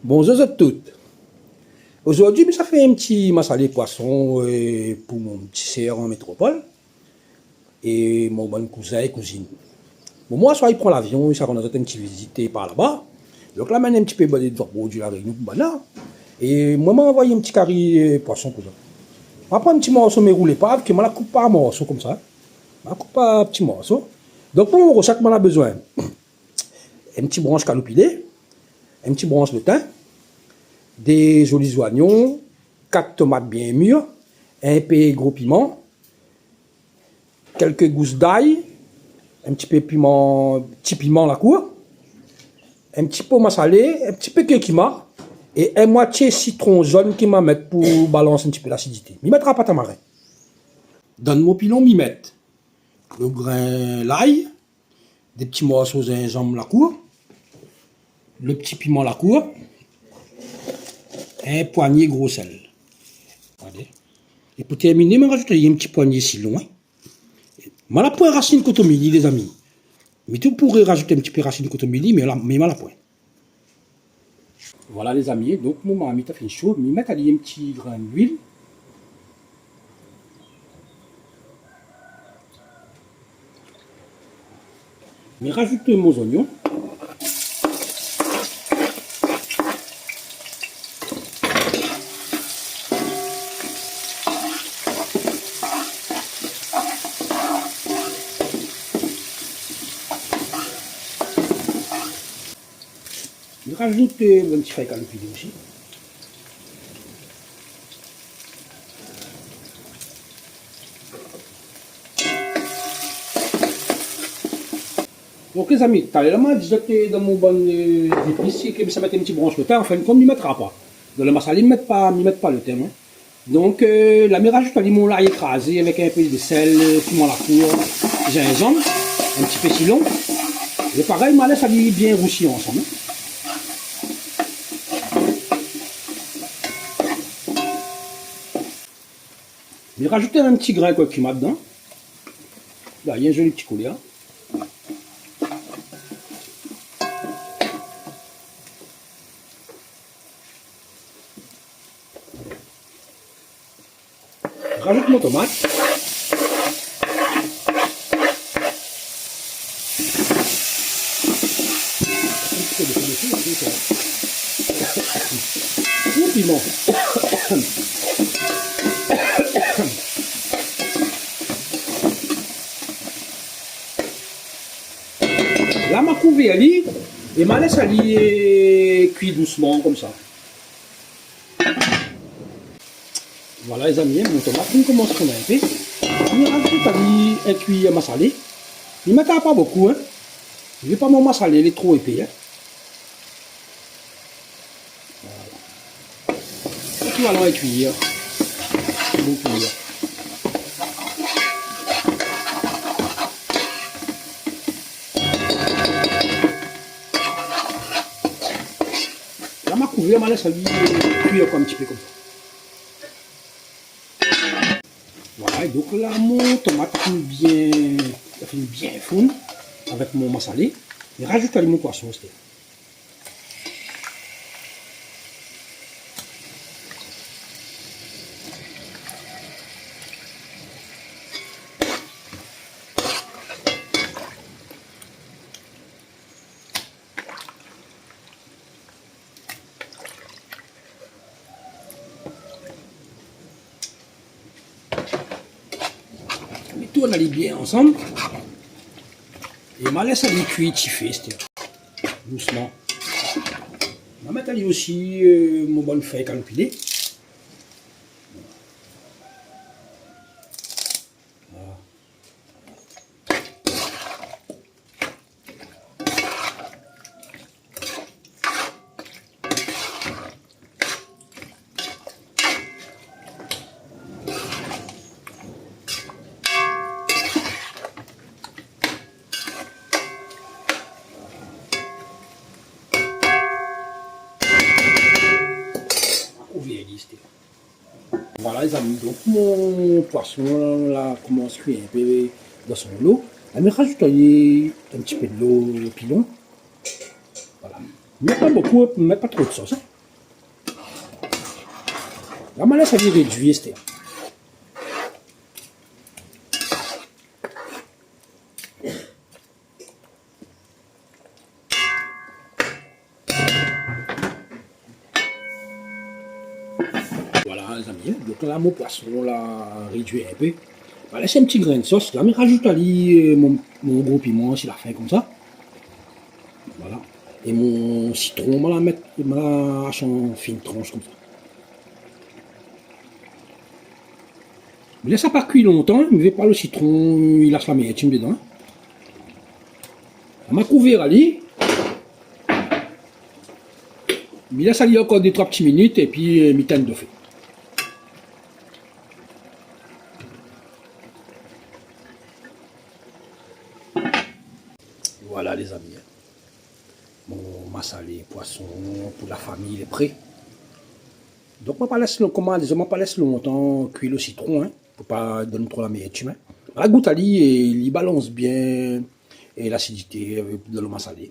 Bonjour à toutes. Aujourd'hui, ça fait un petit massalé poisson pour mon petit sœur en métropole et mon bon cousin et cousine. Bon, moi, soit il prend l'avion, ça qu'on a un petit visiter par là-bas. Donc là, maintenant, un petit peu de produit avec nous, banane. Et moi, m'a envoyé un petit carré poisson pour ça. Après, un petit morceau, mais roulé pas, que je la coupe pas en morceaux comme ça. Je la coupe pas en petits morceaux. Donc, pour mon recette, on a besoin un petit branche calopilé, un petit branche de thym, des jolis oignons, 4 tomates bien mûres, un peu gros piment, quelques gousses d'ail, un petit peu petit piment la cour, un petit peu massalé, un petit peu curcuma et un moitié citron jaune qui m'a mettre pour balancer un petit peu l'acidité. M'y mettra pas ta marin. Dans mon pilon, m'y mettre le grain l'ail, des petits morceaux de gingembre la cour, le petit piment la cour, un poignet gros sel. Regardez. Et pour terminer, je rajoute un petit poignet si loin. Je la point racine cotomili, les amis. Mais tu pourrais rajouter un petit peu racine cotomili, mais je la point. Voilà les amis, donc mon marmite a fait chaud. Je vais mettre un petit grain d'huile. Je rajoute mes oignons. Je rajoute un petit feuille calopilé aussi. Donc les amis, t'as l'élément déjà que dans mon bon épice, que ça met un petit branche de thym, enfin comme il ne mettra pas. Dans le masala, il ne met pas le thym. Hein. Donc la je rajoute un limon là écrasé avec un peu de sel, piment à la cour, gingembre, un petit peu cilon. Et pareil, je laisse aller bien roussir ensemble. Je vais rajouter un petit grain qui m'a dedans. Là, il y a un joli petit collier. Je rajoute mon tomate. Un petit peu de piment. Là, ma couvert et ma laisse aller cuire doucement comme ça. Voilà les amis, mon tomate, on commence à prendre un peu. On rajoute un cuillère massalé. Il ne mettra pas beaucoup, hein. Je ne vais pas mon massalé, il est trop épais. Hein. Voilà. Tout allons à cuire. Bon cuillère. Là, ma couvert, ma laisse aller cuire un petit peu comme ça. Voilà, et donc là, mon tomate a fini bien fondre avec mon massalé. Et rajoute mon poisson aussi. Tout on allait bien ensemble et je laisse aller cuire tiffer doucement. Je vais mettre aussi mon bon feuille calopilé. Voilà. Voilà les amis, donc mon poisson là commence à cuire un peu dans son eau. Je vais rajouter un petit peu de l'eau pilon. Voilà. Mais pas beaucoup, mais pas trop de sauce. Hein. La mayonnaise, ça vient réduire, c'était. Voilà, les amis. Donc là, mon poisson, là, réduit un peu. On va laisser un petit grain de sauce. Là, mais rajoute ali mon gros piment, s'il a fait comme ça. Voilà. Et mon citron, on va la mettre, on va la hacher en fine tranche comme ça. Mais laisse ça pas cuire longtemps, ne vais pas le citron, il lâche la meilleure dedans. On m'a couvert ali. Mais laisse aller encore 2-3 petites minutes et puis mitaine de feu. Voilà les amis. Mon massalé, poisson, pour la famille, est prêt. Donc, je ne vais pas laisser longtemps cuire le citron, hein, pour pas donner trop la meilleure tume. La goutte à il balance bien l'acidité de le massalé.